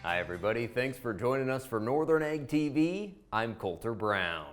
Hi everybody, thanks for joining us for Northern Ag TV. I'm Coulter Brown.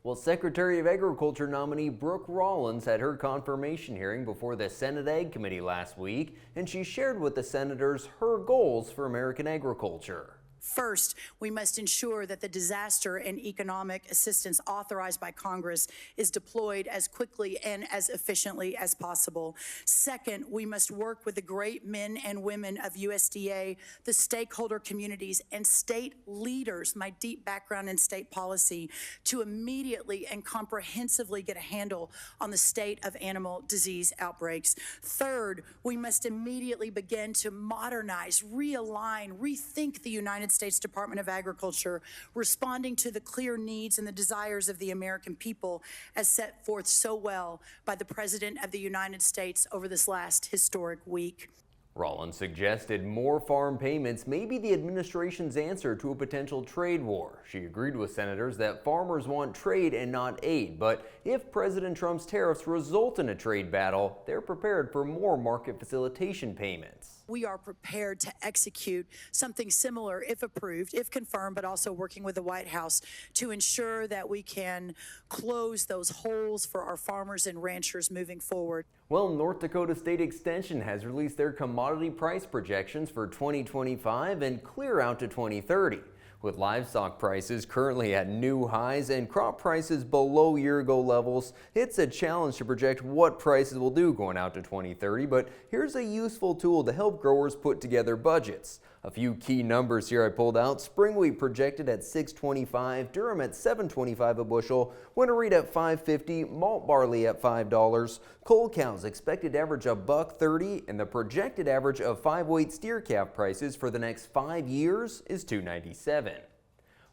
Well, Secretary of Agriculture nominee Brooks Rollins had her confirmation hearing before the Senate Ag Committee last week, and she shared with the senators her goals for American agriculture. First, we must ensure that the disaster and economic assistance authorized by Congress is deployed as quickly and as efficiently as possible. Second, we must work with the great men and women of USDA, the stakeholder communities, and state leaders, my deep background in state policy, to immediately and comprehensively get a handle on the state of animal disease outbreaks. Third, we must immediately begin to modernize, realign, rethink the United States Department of Agriculture, responding to the clear needs and the desires of the American people as set forth so well by the President of the United States over this last historic week. Rollins suggested more farm payments may be the administration's answer to a potential trade war. She agreed with senators that farmers want trade and not aid, but if President Trump's tariffs result in a trade battle, they're prepared for more market facilitation payments. We are prepared to execute something similar if approved, if confirmed, but also working with the White House to ensure that we can close those holes for our farmers and ranchers moving forward. Well, North Dakota State Extension has released their commodity price projections for 2025 and clear out to 2030. With livestock prices currently at new highs and crop prices below year-ago levels, it's a challenge to project what prices will do going out to 2030, but here's a useful tool to help growers put together budgets. A few key numbers here I pulled out. Spring wheat projected at $6.25, durum at $7.25 a bushel, winter wheat at $5.50, malt barley at $5, coal cows expected to average $1.30, and the projected average of 5-weight steer calf prices for the next 5 years is $2.97.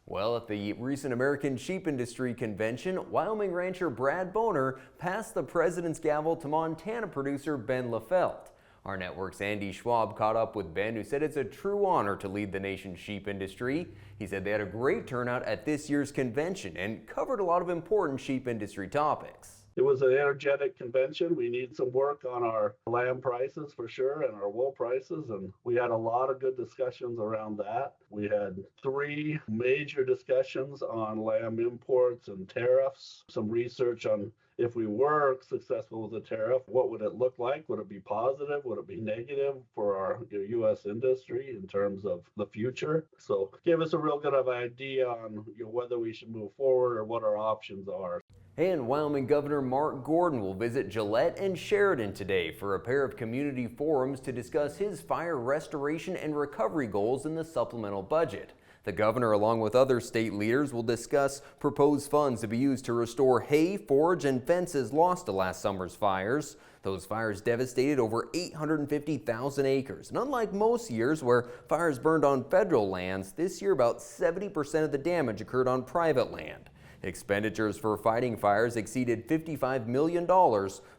Well, at the recent American Sheep Industry Convention, Wyoming rancher Brad Boner passed the president's gavel to Montana producer Ben Lehfeldt. Our network's Andy Schwab caught up with Ben, who said it's a true honor to lead the nation's sheep industry. He said they had a great turnout at this year's convention and covered a lot of important sheep industry topics. It was an energetic convention. We need some work on our lamb prices for sure and our wool prices, and we had a lot of good discussions around that. We had 3 major discussions on lamb imports and tariffs, some research on if we were successful with the tariff, what would it look like? Would it be positive? Would it be negative for our U.S. industry in terms of the future? So give us a real good idea on whether we should move forward or what our options are. And Wyoming Governor Mark Gordon will visit Gillette and Sheridan today for a pair of community forums to discuss his fire restoration and recovery goals in the supplemental budget. The governor, along with other state leaders, will discuss proposed funds to be used to restore hay, forage, and fences lost to last summer's fires. Those fires devastated over 850,000 acres. And unlike most years where fires burned on federal lands, this year about 70% of the damage occurred on private land. Expenditures for fighting fires exceeded $55 million,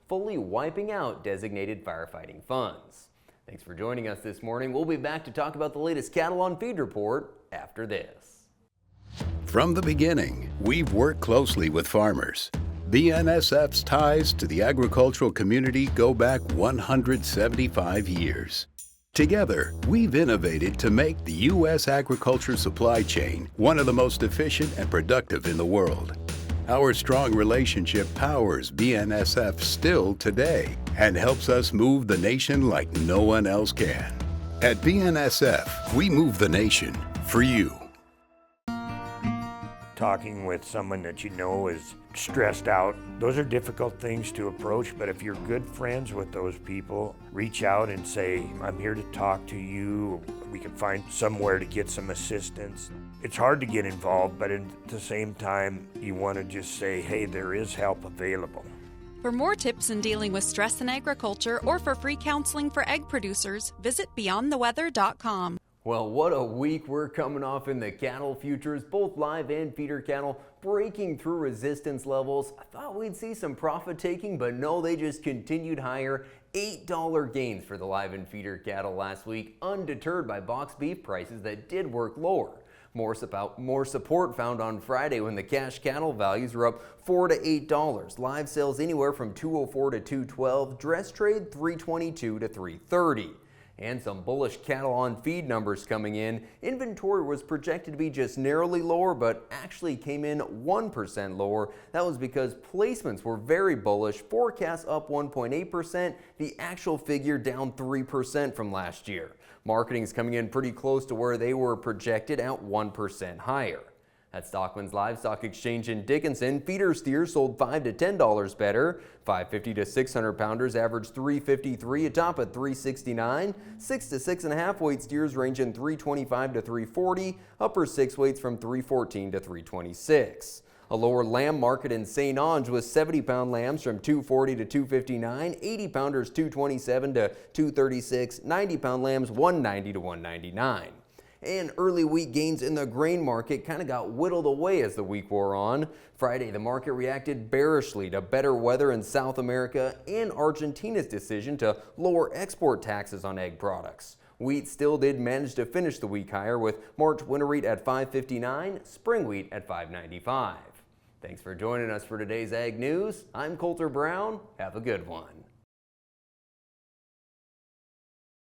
fully wiping out designated firefighting funds. Thanks for joining us this morning. We'll be back to talk about the latest Cattle on Feed report after this. From the beginning, we've worked closely with farmers. BNSF's ties to the agricultural community go back 175 years. Together, we've innovated to make the U.S. agriculture supply chain one of the most efficient and productive in the world. Our strong relationship powers BNSF still today and helps us move the nation like no one else can. At BNSF, we move the nation for you. Talking with someone that you know is stressed out, those are difficult things to approach, but if you're good friends with those people, reach out and say, I'm here to talk to you. We can find somewhere to get some assistance. It's hard to get involved, but at the same time, you want to just say, hey, there is help available. For more tips in dealing with stress in agriculture or for free counseling for egg producers, visit beyondtheweather.com. Well, what a week we're coming off in the cattle futures, both live and feeder cattle breaking through resistance levels. I thought we'd see some profit taking, but no, they just continued higher. $8 gains for the live and feeder cattle last week, undeterred by box beef prices that did work lower. More support found on Friday when the cash cattle values were up $4 to $8. Live sales anywhere from $204 to $212. Dress trade $322 to $330. And some bullish cattle on feed numbers coming in. Inventory was projected to be just narrowly lower, but actually came in 1% lower. That was because placements were very bullish, forecasts up 1.8%, the actual figure down 3% from last year. Marketing is coming in pretty close to where they were projected at 1% higher. At Stockman's Livestock Exchange in Dickinson, feeder steers sold $5 to $10 better. 550 to 600 pounders averaged $3.53, a top at $3.69. 6 to 6.5 weight steers range in $3.25 to $3.40, upper 6 weights from $3.14 to $3.26. A lower lamb market in St. Onge with 70-pound lambs from $2.40 to $2.59, 80-pounders $2.27 to $2.36, 90-pound lambs $1.90 to $1.99. And early week gains in the grain market kind of got whittled away as the week wore on. Friday, the market reacted bearishly to better weather in South America and Argentina's decision to lower export taxes on egg products. Wheat still did manage to finish the week higher, with March winter wheat at $5.59, spring wheat at $5.95. Thanks for joining us for today's Ag News. I'm Coulter Brown. Have a good one.